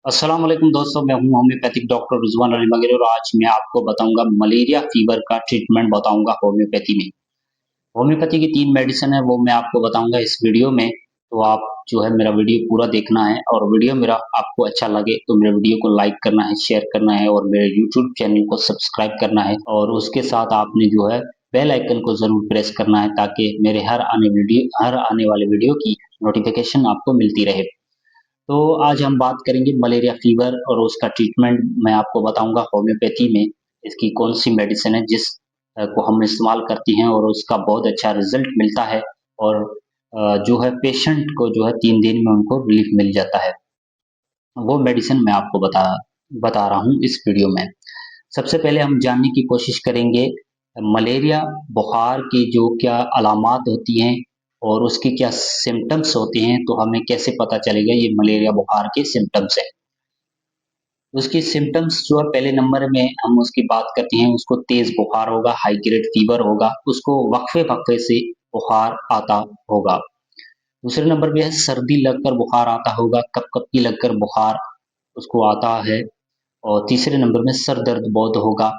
अस्सलाम वालेकुम दोस्तों, मैं हूं होम्योपैथिक डॉक्टर रिजवान अली मगर और आज मैं आपको बताऊंगा मलेरिया फीवर का ट्रीटमेंट बताऊंगा होम्योपैथी में। होम्योपैथी की 3 मेडिसिन है वो मैं आपको बताऊंगा इस वीडियो में। तो आप जो है मेरा वीडियो पूरा देखना है और वीडियो मेरा आपको अच्छा लगे तो मेरे वीडियो को लाइक करना है, शेयर करना है और मेरे यूट्यूब चैनल को सब्सक्राइब करना है और उसके साथ आपने जो है बेल आइकन को ज़रूर प्रेस करना है ताकि मेरे हर आने वाले वीडियो की नोटिफिकेशन आपको मिलती रहे। तो आज हम बात करेंगे मलेरिया फीवर और उसका ट्रीटमेंट मैं आपको बताऊंगा होम्योपैथी में इसकी कौन सी मेडिसिन है जिस को हम इस्तेमाल करती हैं और उसका बहुत अच्छा रिजल्ट मिलता है और जो है पेशेंट को जो है 3 दिन में उनको रिलीफ मिल जाता है। वो मेडिसिन मैं आपको बता रहा हूँ इस वीडियो में। सबसे पहले हम जानने की कोशिश करेंगे मलेरिया बुखार की जो क्या अलामात होती हैं और उसके क्या सिम्टम्स होते हैं, तो हमें कैसे पता चलेगा ये मलेरिया बुखार के सिम्टम्स हैं। उसकी सिम्टम्स जो है पहले नंबर में हम उसकी बात करते हैं, उसको तेज बुखार होगा, हाई ग्रेड फीवर होगा, उसको वक्फे वक्फे से बुखार आता होगा। दूसरे नंबर पे है सर्दी लगकर बुखार आता होगा, कपकपी लगकर बुखार उसको आता है और तीसरे नंबर में सर दर्द बहुत होगा।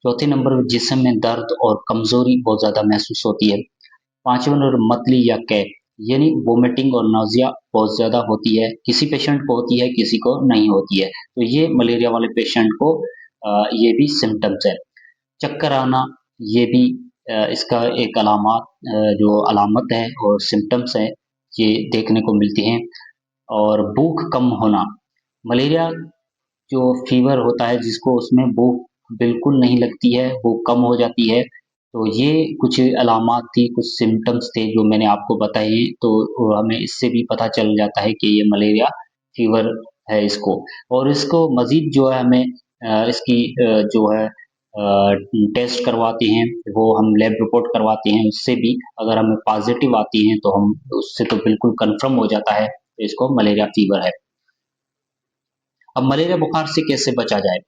चौथे नंबर पर जिस्म में दर्द और कमजोरी बहुत ज्यादा महसूस होती है। पांचवें नंबर मतली या कैप यानी वोमिटिंग और नाउजिया बहुत ज्यादा होती है, किसी पेशेंट को होती है किसी को नहीं होती है। तो ये मलेरिया वाले पेशेंट को ये भी सिम्टम्स है। चक्कर आना ये भी इसका एक जो अलामत है और सिम्टम्स है ये देखने को मिलते हैं। और भूख कम होना, मलेरिया जो फीवर होता है जिसको उसमें भूख बिल्कुल नहीं लगती है, भूख कम हो जाती है। तो ये कुछ अलामात थी, कुछ सिम्टम्स थे जो मैंने आपको बताए हैं। तो हमें इससे भी पता चल जाता है कि ये मलेरिया फीवर है इसको। और इसको मज़ीद जो है हमें इसकी जो है टेस्ट करवाते हैं, वो हम लैब रिपोर्ट करवाते हैं, उससे भी अगर हमें पॉजिटिव आती हैं तो हम उससे तो बिल्कुल कन्फर्म हो जाता है कि इसको मलेरिया फीवर है। अब मलेरिया बुखार से कैसे बचा जाए?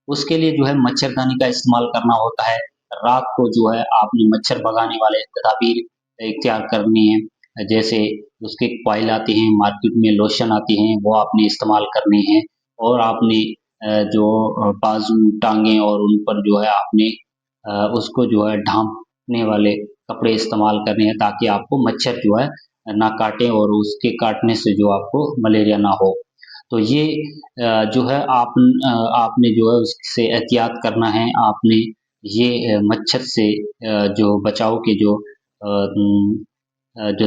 उसके लिए जो है मच्छरदानी का इस्तेमाल करना होता है। रात को जो है आपने मच्छर भगाने वाले तदाबीर इख्तियार करनी है। जैसे उसके कॉइल आते हैं, मार्केट में लोशन आते हैं, वो आपने इस्तेमाल करने हैं और आपने जो बाजू, टाँगें और उन पर जो है आपने उसको जो है ढाँपने वाले कपड़े इस्तेमाल करने हैं ताकि आपको मच्छर जो है ना काटें और उसके काटने से जो आपको मलेरिया ना हो। तो ये जो है आपने जो है उससे एहतियात करना है। आपने ये मच्छर से जो बचाव के जो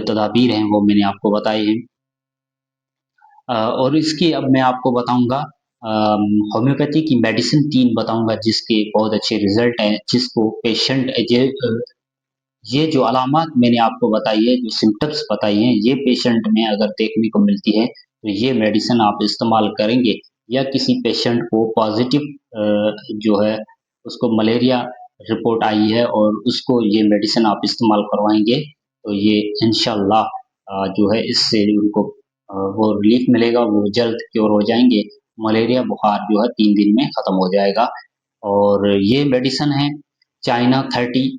तदाबीर हैं वो मैंने आपको बताए हैं। और इसकी अब मैं आपको बताऊँगा होम्योपैथी की मेडिसिन 3 बताऊँगा जिसके बहुत अच्छे रिज़ल्ट हैं, जिसको पेशेंट ये जो अलामात मैंने आपको बताई है, जो सिम्पटम्स बताई हैं, ये पेशेंट में अगर देखने को मिलती है, तो ये मेडिसिन आप इस्तेमाल करेंगे या किसी पेशेंट को पॉज़िटिव जो है उसको मलेरिया रिपोर्ट आई है और उसको ये मेडिसिन आप इस्तेमाल करवाएँगे, तो ये इंशाअल्लाह जो है इससे उनको वो रिलीफ़ मिलेगा, वो जल्द क्योर हो जाएँगे। मलेरिया बुखार जो है 3 दिन में ख़त्म हो जाएगा। और ये मेडिसिन है चाइना 30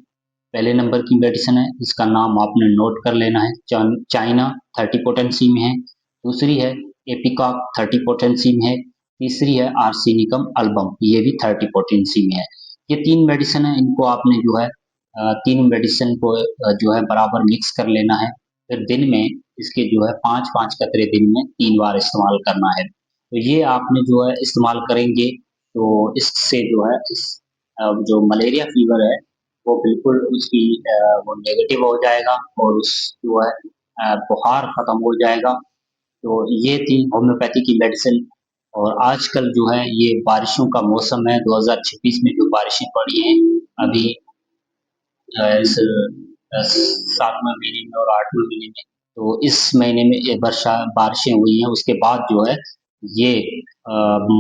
पहले नंबर की मेडिसिन है, इसका नाम आपने नोट कर लेना है। चाइना 30 पोटेंसी में है। दूसरी है एपिकॉक 30 पोटेंसी में है। तीसरी है आर्सेनिकम एल्बम, ये भी 30 पोटेंसी में है। ये 3 मेडिसिन है, इनको आपने जो है तीन मेडिसिन को जो है बराबर मिक्स कर लेना है। फिर दिन में इसके जो है 5-5 कतरे दिन में 3 बार इस्तेमाल करना है। तो ये आपने जो है इस्तेमाल करेंगे तो इससे जो है जो मलेरिया फीवर है वो बिल्कुल उसकी वो नेगेटिव हो जाएगा और उस जो है बुखार खत्म हो जाएगा। तो ये थी होम्योपैथी की मेडिसिन। और आजकल जो है ये बारिशों का मौसम है, 2026 में जो बारिशें पड़ी हैं अभी इस 7वें महीने में और 8वें महीने में, तो इस महीने में ये बारिशें हुई हैं, उसके बाद जो है ये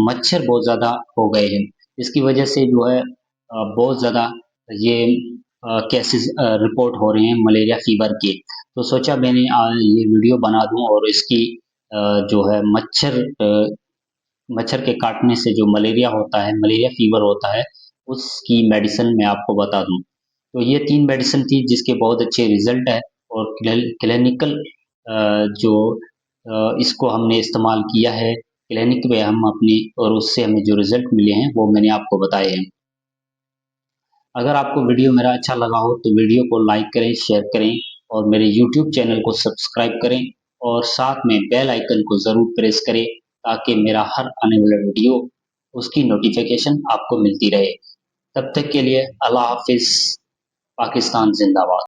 मच्छर बहुत ज़्यादा हो गए हैं। इसकी वजह से जो है बहुत ज़्यादा ये केसेस रिपोर्ट हो रहे हैं मलेरिया फीवर के। तो सोचा मैंने ये वीडियो बना दूँ और इसकी जो है मच्छर के काटने से जो मलेरिया होता है, मलेरिया फीवर होता है, उसकी मेडिसिन मैं आपको बता दूँ। तो ये 3 मेडिसिन थी जिसके बहुत अच्छे रिज़ल्ट है और क्लिनिकल जो इसको हमने इस्तेमाल किया है क्लिनिक पे हम अपनी और उससे हमें जो रिजल्ट मिले हैं वो मैंने आपको बताए हैं। अगर आपको वीडियो मेरा अच्छा लगा हो तो वीडियो को लाइक करें, शेयर करें और मेरे यूट्यूब चैनल को सब्सक्राइब करें और साथ में बेल आइकन को ज़रूर प्रेस करें ताकि मेरा हर आने वाला वीडियो उसकी नोटिफिकेशन आपको मिलती रहे। तब तक के लिए अल्लाह हाफिज़। पाकिस्तान जिंदाबाद।